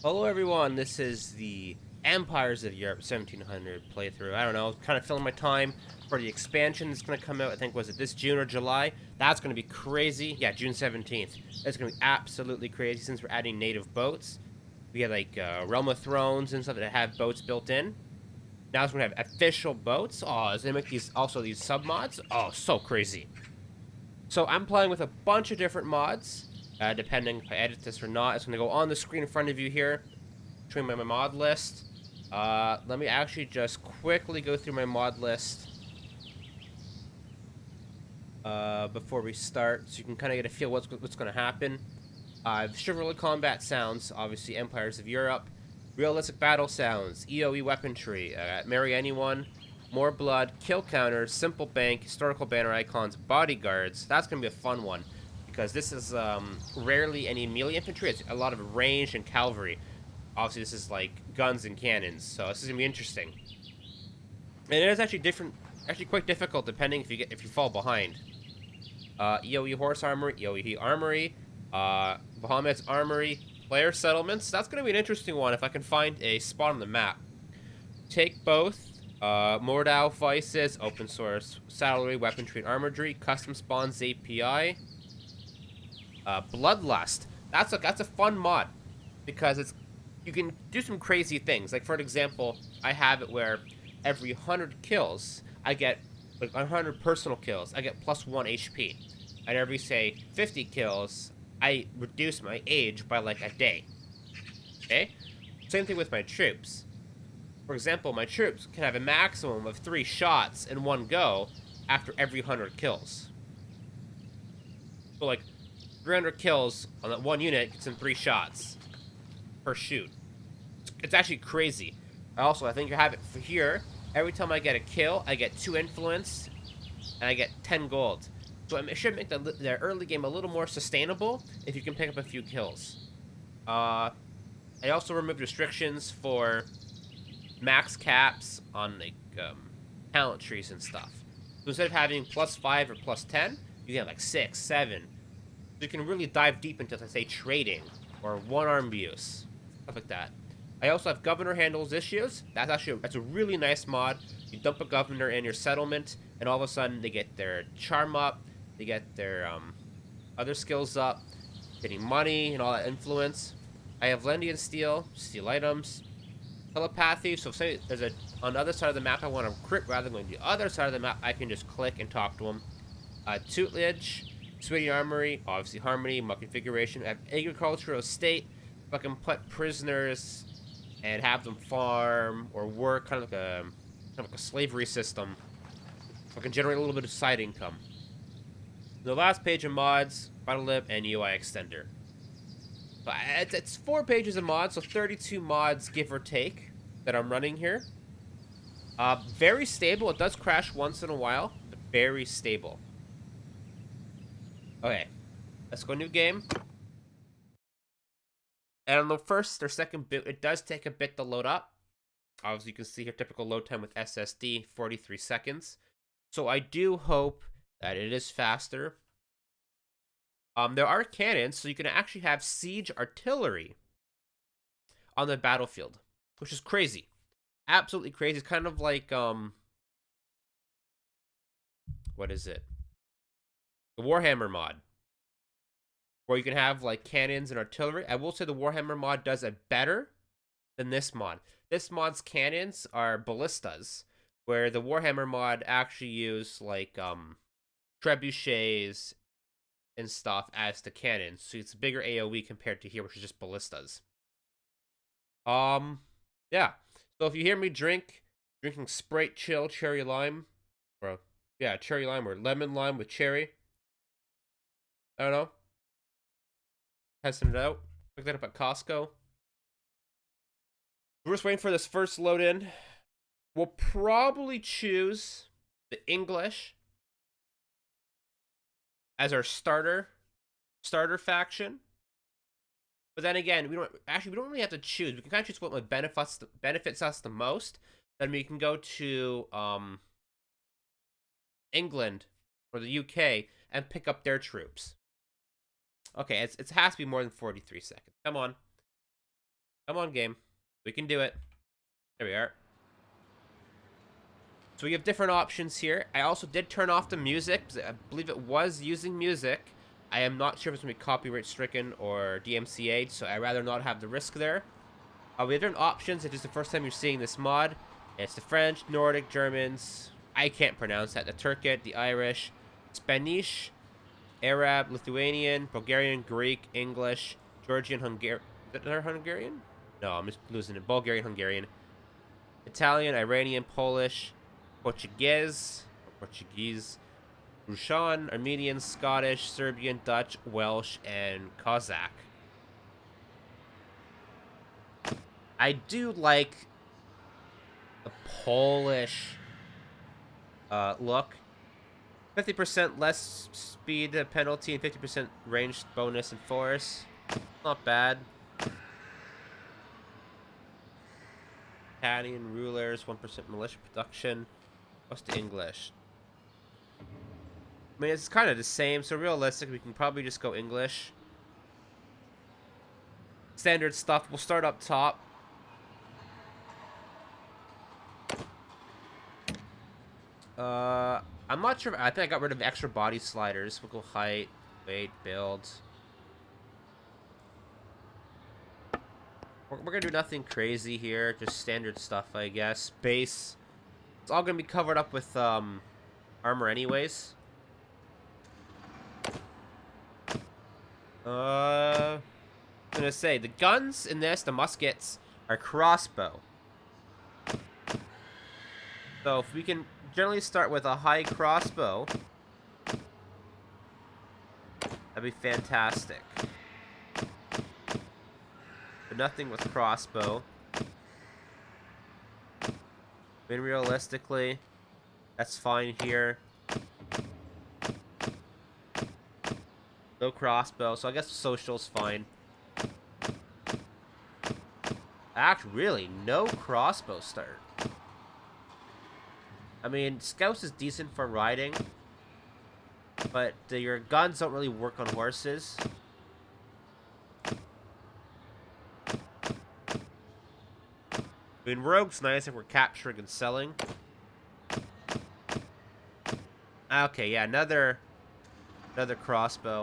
Hello everyone, this is the Empires of Europe 1700 playthrough. I don't know, kind of filling my time for the expansion that's going to come out, I think, was it this June or July? That's going to be crazy. Yeah, June 17th. It's going to be absolutely crazy since we're adding native boats. We have like Realm of Thrones and stuff that have boats built in. Now it's going to have official boats. Oh, is going to make these also these submods? Oh, so crazy. So I'm playing with a bunch of different mods. Depending if I edit this or not, it's going to go on the screen in front of you here. Showing my mod list. Let me actually just quickly go through my mod list before we start, so you can kind of get a feel what's going to happen. Chivalry combat sounds, obviously Empires of Europe. Realistic battle sounds, EOE weaponry, marry anyone, more blood, kill counters, simple bank, historical banner icons, bodyguards. That's going to be a fun one because this is rarely any melee infantry. It's a lot of ranged and cavalry. Obviously, this is like guns and cannons, so this is gonna be interesting. And it is actually actually quite difficult depending if you fall behind. EOE horse armory, EOE armory, Bahamut's armory, player settlements. That's gonna be an interesting one if I can find a spot on the map. Take both. Mordau vices, open source, salary, weaponry, and armorry, custom spawns API. Bloodlust. That's a fun mod because you can do some crazy things. Like, for example, I have it where every 100 kills, I get, like, 100 personal kills, I get +1 HP. And every, say, 50 kills, I reduce my age by, like, a day. Okay? Same thing with my troops. For example, my troops can have a maximum of 3 shots in one go after every 100 kills. So, like, 300 kills on that one unit gets in 3 shots per shoot. It's actually crazy. Also, I think you have it for here. Every time I get a kill, I get 2 influence, and I get 10 gold. So it should make the early game a little more sustainable if you can pick up a few kills. I also removed restrictions for max caps on like talent trees and stuff. So instead of having +5 or +10, you get like 6, 7. So you can really dive deep into, let's say, trading or one-arm use, stuff like that. I also have governor handles issues. That's a really nice mod. You dump a governor in your settlement, and all of a sudden they get their charm up, they get their other skills up, getting money and all that influence. I have Lendian steal items, telepathy. So say there's on the other side of the map I want to crit rather than going to the other side of the map, I can just click and talk to them. Tutelage, Sweetie Armory, obviously Harmony, my configuration. I have agricultural estate. If I can put prisoners and have them farm or work, kind of like a slavery system, so I can generate a little bit of side income. The last page of mods, Battlelib, and UI extender. But it's 4 pages of mods, so 32 mods, give or take, that I'm running here. Very stable. It does crash once in a while, but very stable. Okay, let's go new game. And on the first or second boot, it does take a bit to load up. Obviously, you can see here typical load time with SSD, 43 seconds. So I do hope that it is faster. There are cannons, so you can actually have siege artillery on the battlefield, which is crazy. Absolutely crazy. It's kind of like, what is it? The Warhammer mod, where you can have, like, cannons and artillery. I will say the Warhammer mod does it better than this mod. This mod's cannons are ballistas, where the Warhammer mod actually use like trebuchets and stuff as the cannons. So it's a bigger AoE compared to here, which is just ballistas. Yeah. So if you hear me drinking Sprite Chill Cherry Lime, or yeah, cherry lime or lemon lime with cherry. I don't know. Testing it out. Pick that up at Costco. We're just waiting for this first load in. We'll probably choose the English as our starter faction. But then again, we don't really have to choose. We can kind of choose what benefits us the most. Then we can go to England or the UK and pick up their troops. Okay, it has to be more than 43 seconds. Come on. Come on, game. We can do it. There we are. So we have different options here. I also did turn off the music, because I believe it was using music. I am not sure if it's going to be copyright stricken or DMCA'd, so I'd rather not have the risk there. We have different options if it's the first time you're seeing this mod. It's the French, Nordic, Germans, I can't pronounce that, the Turkic, the Irish, Spanish, Arab, Lithuanian, Bulgarian, Greek, English, Georgian, Hungarian. Is that Hungarian? No, I'm just losing it. Bulgarian, Hungarian, Italian, Iranian, Polish, Portuguese, Russian, Armenian, Scottish, Serbian, Dutch, Welsh, and Kazakh. I do like the Polish look. 50% less speed penalty and 50% range bonus and force. Not bad. Italian rulers, 1% militia production. What's the English? I mean, it's kind of the same, so realistic, we can probably just go English. Standard stuff, we'll start up top. I'm not sure. I think I got rid of extra body sliders. We'll go height, weight, build. We're gonna do nothing crazy here. Just standard stuff, I guess. Base. It's all gonna be covered up with armor anyways. I'm gonna say the guns in this, the muskets, are crossbow. So if we can generally start with a high crossbow, that'd be fantastic. But nothing with crossbow. I mean, realistically, that's fine here. No crossbow, so I guess social's fine. Actually, really, no crossbow start. I mean, Scouts is decent for riding, but your guns don't really work on horses. I mean, Rogue's nice if we're capturing and selling. Okay, yeah, another crossbow.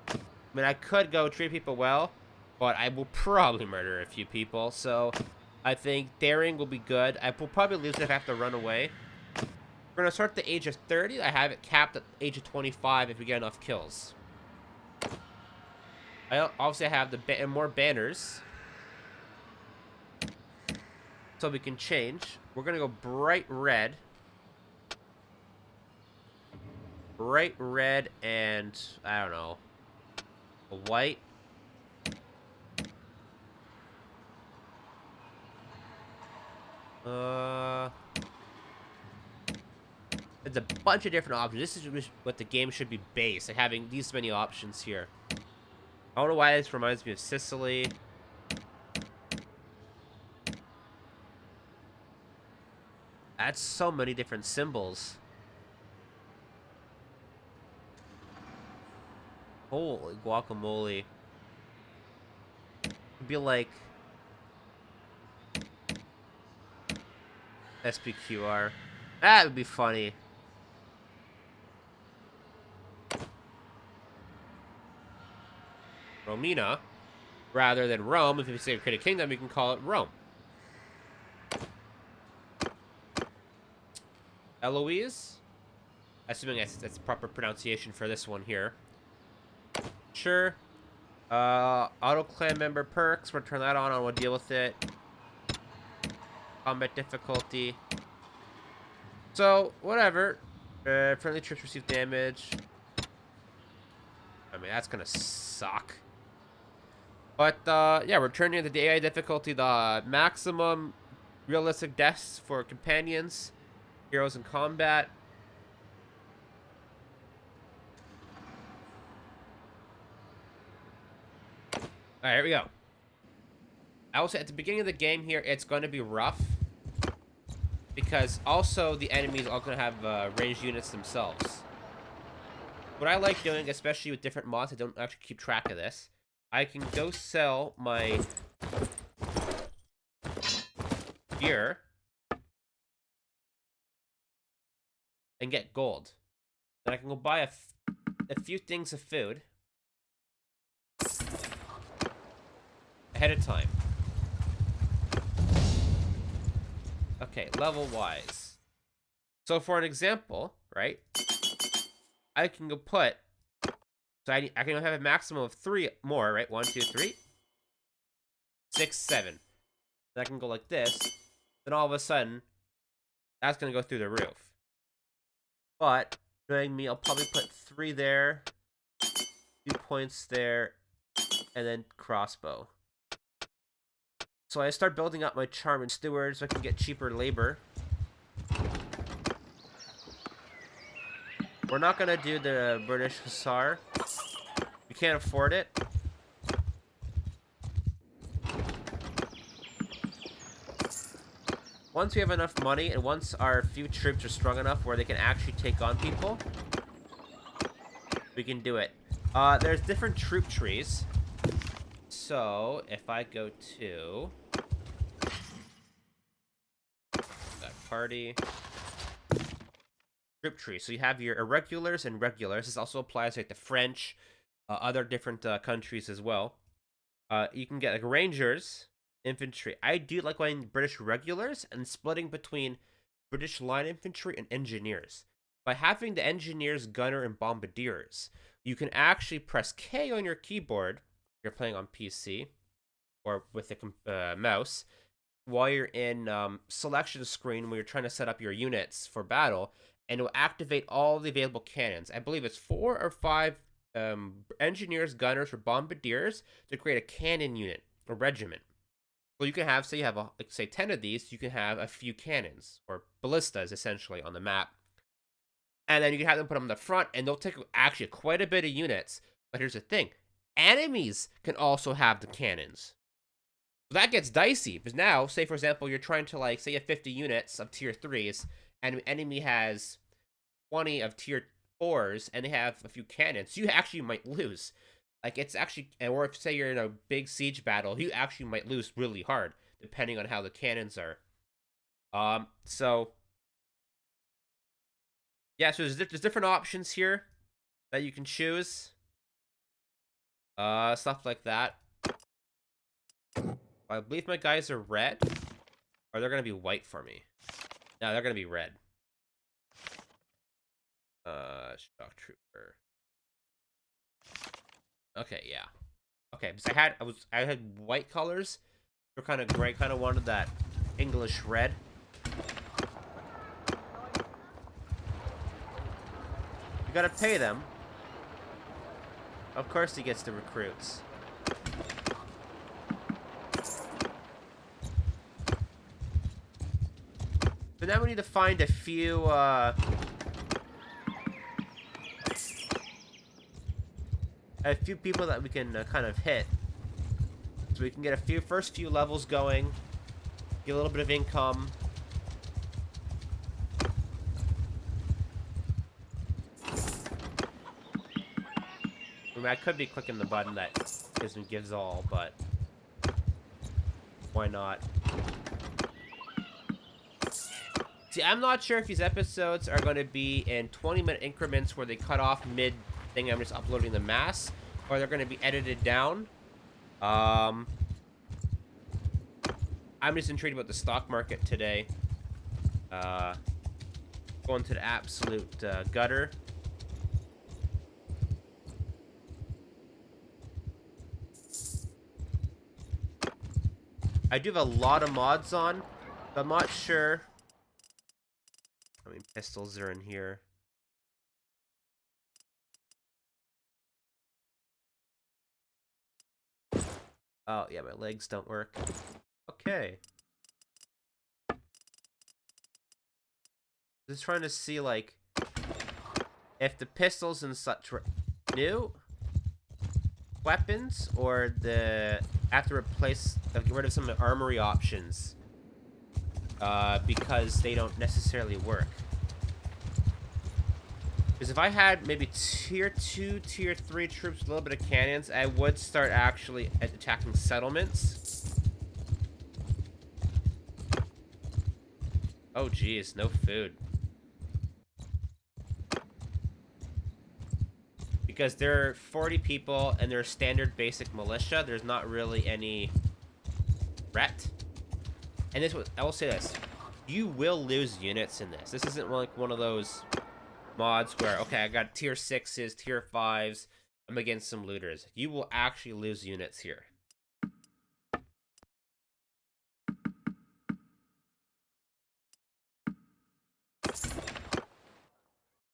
I mean, I could go treat people well, but I will probably murder a few people, so I think daring will be good. I will probably lose if I have to run away. We're going to start at the age of 30. I have it capped at the age of 25 if we get enough kills. Obviously, I have the more banners, so we can change. We're going to go bright red. Bright red and, I don't know, a white. There's a bunch of different options. This is what the game should be based, like having these many options here. I don't know why this reminds me of Sicily. That's so many different symbols. Holy guacamole. It'd be like SPQR. That would be funny. Romina, rather than Rome. If you say create a kingdom, you can call it Rome. Eloise, assuming that's proper pronunciation for this one here. Sure. Auto clan member perks. We'll turn that on and we'll deal with it. Combat difficulty. So, whatever. Friendly troops receive damage. I mean, that's gonna suck. But, yeah, we're turning the AI difficulty the maximum realistic deaths for companions, heroes in combat. Alright, here we go. I will say at the beginning of the game here, it's going to be rough. Because also the enemies are going to have ranged units themselves. What I like doing, especially with different mods, I don't actually keep track of this. I can go sell my here and get gold. Then I can go buy a few things of food ahead of time. Okay, level-wise. So for an example, right, I can go put... So I can have a maximum of 3 more, right? 1, 2, 3. 6, 7. Then I can go like this. Then all of a sudden, that's going to go through the roof. But, knowing me, I'll probably put 3 there. 2 points there. And then crossbow. So I start building up my charm and steward so I can get cheaper labor. We're not going to do the British Hussar. We can't afford it. Once we have enough money, and once our few troops are strong enough where they can actually take on people, we can do it. There's different troop trees. So, if I go to... that party... troop tree. So you have your irregulars and regulars. This also applies to like the French, other different countries as well. You can get like rangers, infantry. I do like going British regulars and splitting between British line infantry and engineers. By having the engineers, gunner, and bombardiers, you can actually press K on your keyboard if you're playing on PC or with the mouse while you're in selection screen when you're trying to set up your units for battle, and it will activate all the available cannons. I believe it's 4 or 5 engineers, gunners, or bombardiers to create a cannon unit, a regiment. So you can have, say you have, say 10 of these, you can have a few cannons, or ballistas, essentially, on the map. And then you can have them put them in the front, and they'll take actually quite a bit of units. But here's the thing. Enemies can also have the cannons. So that gets dicey, because now, say for example, you're trying to, like, say you have 50 units of tier 3s, and an enemy has 20 of tier 4s, and they have a few cannons, you actually might lose. Like, it's actually, or if, say, you're in a big siege battle, you actually might lose really hard, depending on how the cannons are. So, yeah, so there's different options here that you can choose. Stuff like that. I believe my guys are red, or they're gonna be white for me. No, they're gonna be red. Shock trooper. Okay, yeah. Okay, because I had white colors. They're kind of gray. Kind of wanted that English red. You gotta pay them. Of course, he gets the recruits. So now we need to find a few, people that we can kind of hit. So we can get first few levels going, get a little bit of income. I mean, I could be clicking the button that gives me gives all, but why not? See, I'm not sure if these episodes are going to be in 20-minute increments where they cut off mid-thing, I'm just uploading the mass, or they're going to be edited down. I'm just intrigued about the stock market today. Going to the absolute gutter. I do have a lot of mods on, but I'm not sure how many pistols are in here. Oh, yeah, my legs don't work. Okay. Just trying to see, like, if the pistols and such were new weapons, or have to replace, get rid of some of the armory options, because they don't necessarily work. Because if I had maybe tier 2, tier 3 troops with a little bit of cannons, I would start actually attacking settlements. Oh, geez, no food. Because there are 40 people and they're standard basic militia, there's not really any threat. And this, I will say this, you will lose units in this. This isn't like one of those mods where, okay, I got tier 6s, tier 5s, I'm against some looters. You will actually lose units here.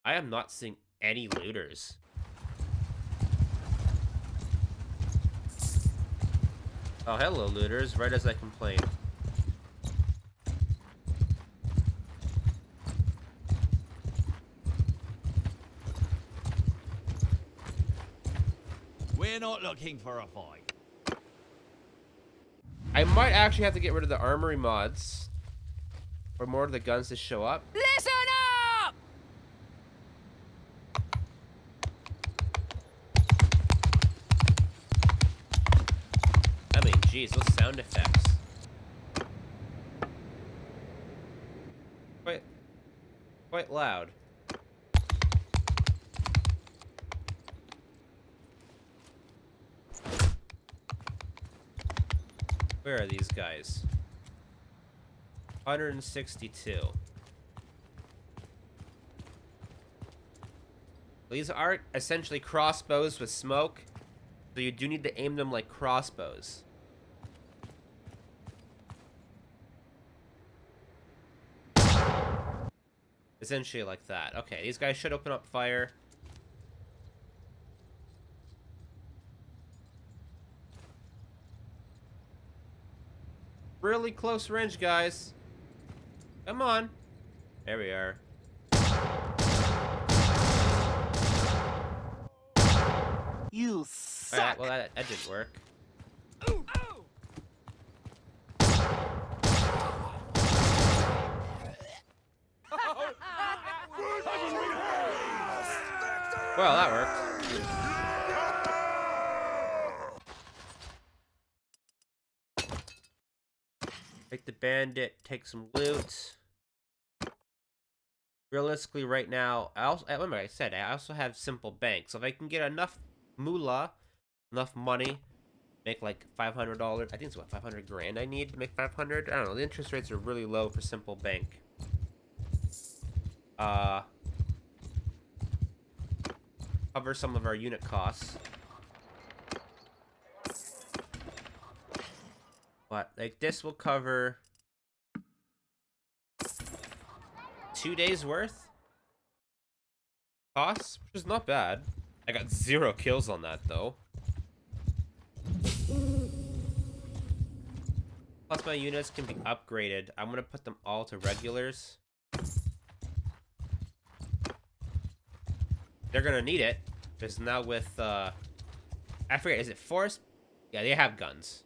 I am not seeing any looters. Oh, hello, looters, right as I complain. We're not looking for a fight. I might actually have to get rid of the armory mods for more of the guns to show up. Listen up! I mean, geez, those sound effects. Quite loud. Where are these guys? 162. These are essentially crossbows with smoke, so you do need to aim them like crossbows. Essentially like that. Okay, these guys should open up fire. Really close range, guys. Come on. There we are. You suck! Alright, well that didn't work. Ooh. Well, that worked. Take the bandit, take some loot. Realistically, right now, remember I said I also have simple bank, so if I can get enough moolah, enough money, make like $500. I think it's what, 500 grand I need to make 500. I don't know. The interest rates are really low for simple bank. Cover some of our unit costs. But like this will cover 2 days worth costs, which is not bad. I got 0 kills on that though. Plus my units can be upgraded. I'm gonna put them all to regulars. They're gonna need it, because now with I forget, is it forest? Yeah, they have guns.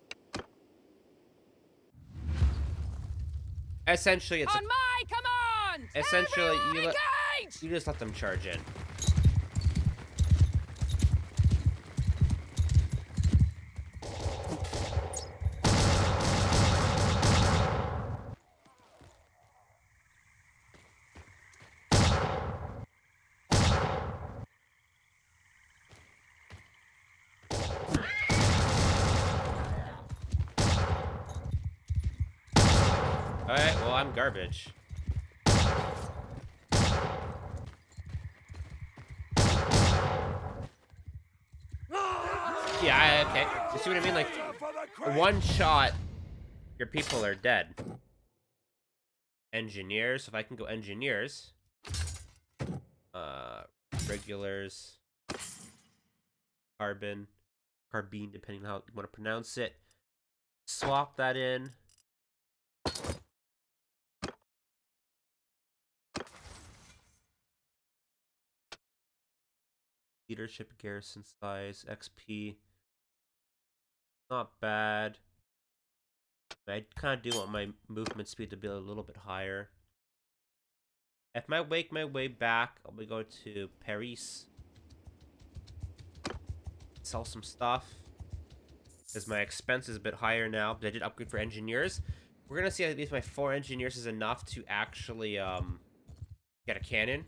Essentially, it's On my command! essentially Everyone engage! you just let them charge in. Alright, well, I'm garbage. Yeah, okay. You see what I mean? Like, one shot, your people are dead. Engineers, if I can go engineers. Regulars. Carbine, depending on how you want to pronounce it. Swap that in. Leadership, garrison size, XP. Not bad. I kind of do want my movement speed to be a little bit higher. If I make my way back, I'll go to Paris. Sell some stuff. Because my expense is a bit higher now, but I did upgrade for engineers. We're gonna see if at least my 4 engineers is enough to actually get a cannon.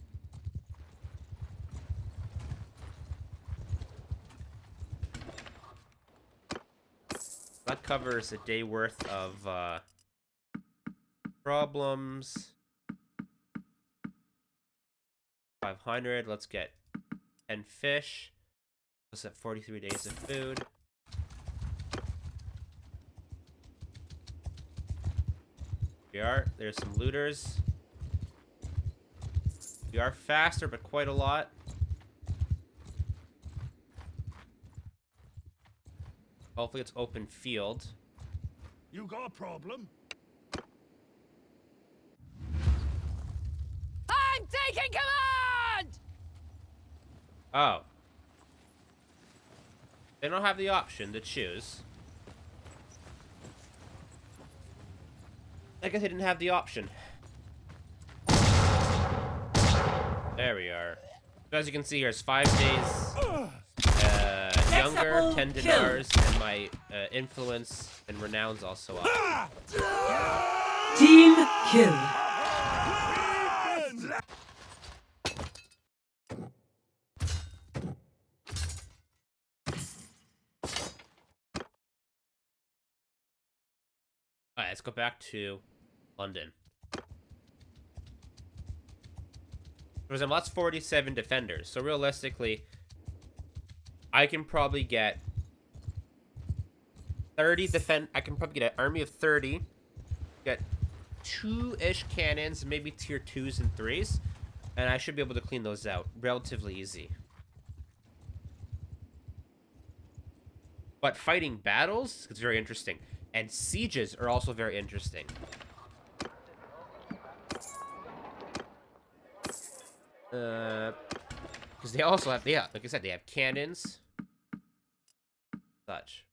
That covers a day worth of problems. 500. Let's get 10 fish. Let's have 43 days of food. We are. There's some looters. We are faster, but quite a lot. Hopefully it's open field. You got a problem? I'm taking command! Oh. They don't have the option to choose. I guess they didn't have the option. There we are. So as you can see, here's 5 days younger, 10 dinars, and my influence and renown's also up. Team kill. Alright, let's go back to London. For example, that's 47 defenders. So realistically, I can probably get 30 I can probably get an army of 30. Get 2-ish cannons, maybe tier 2s and 3s. And I should be able to clean those out relatively easy. But fighting battles is very interesting. And sieges are also very interesting. Because they also have, yeah, like I said, they have cannons. Such.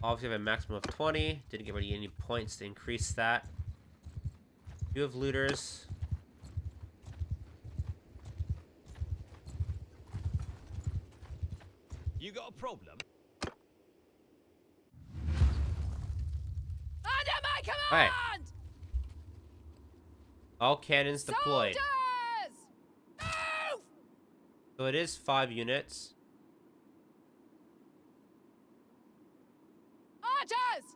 Obviously, I have a maximum of 20. Didn't get any points to increase that. You have looters. You got a problem? Under my command! Alright. All cannons deployed. Soldiers! Move! So it is 5 units. Archers!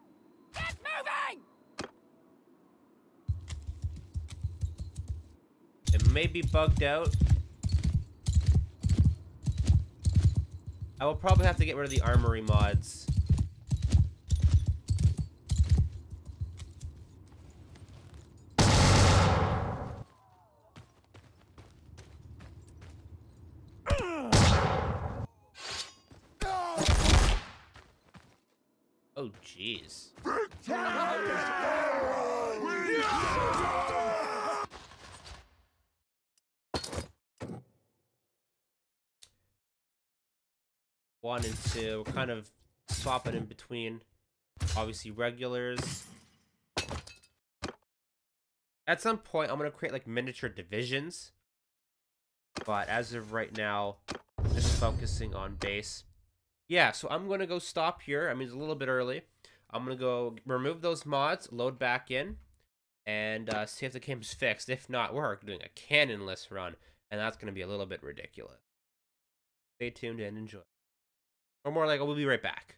Get moving! It may be bugged out. I will probably have to get rid of the armory mods. Oh, jeez. One and two, we're kind of swapping in between. Obviously, regulars. At some point, I'm gonna create like miniature divisions. But as of right now, just focusing on base. Yeah, so I'm gonna go stop here. I mean, it's a little bit early. I'm gonna go remove those mods, load back in, and see if the game's fixed. If not, we're doing a cannonless run, and that's gonna be a little bit ridiculous. Stay tuned and enjoy. Or more like, we'll be right back.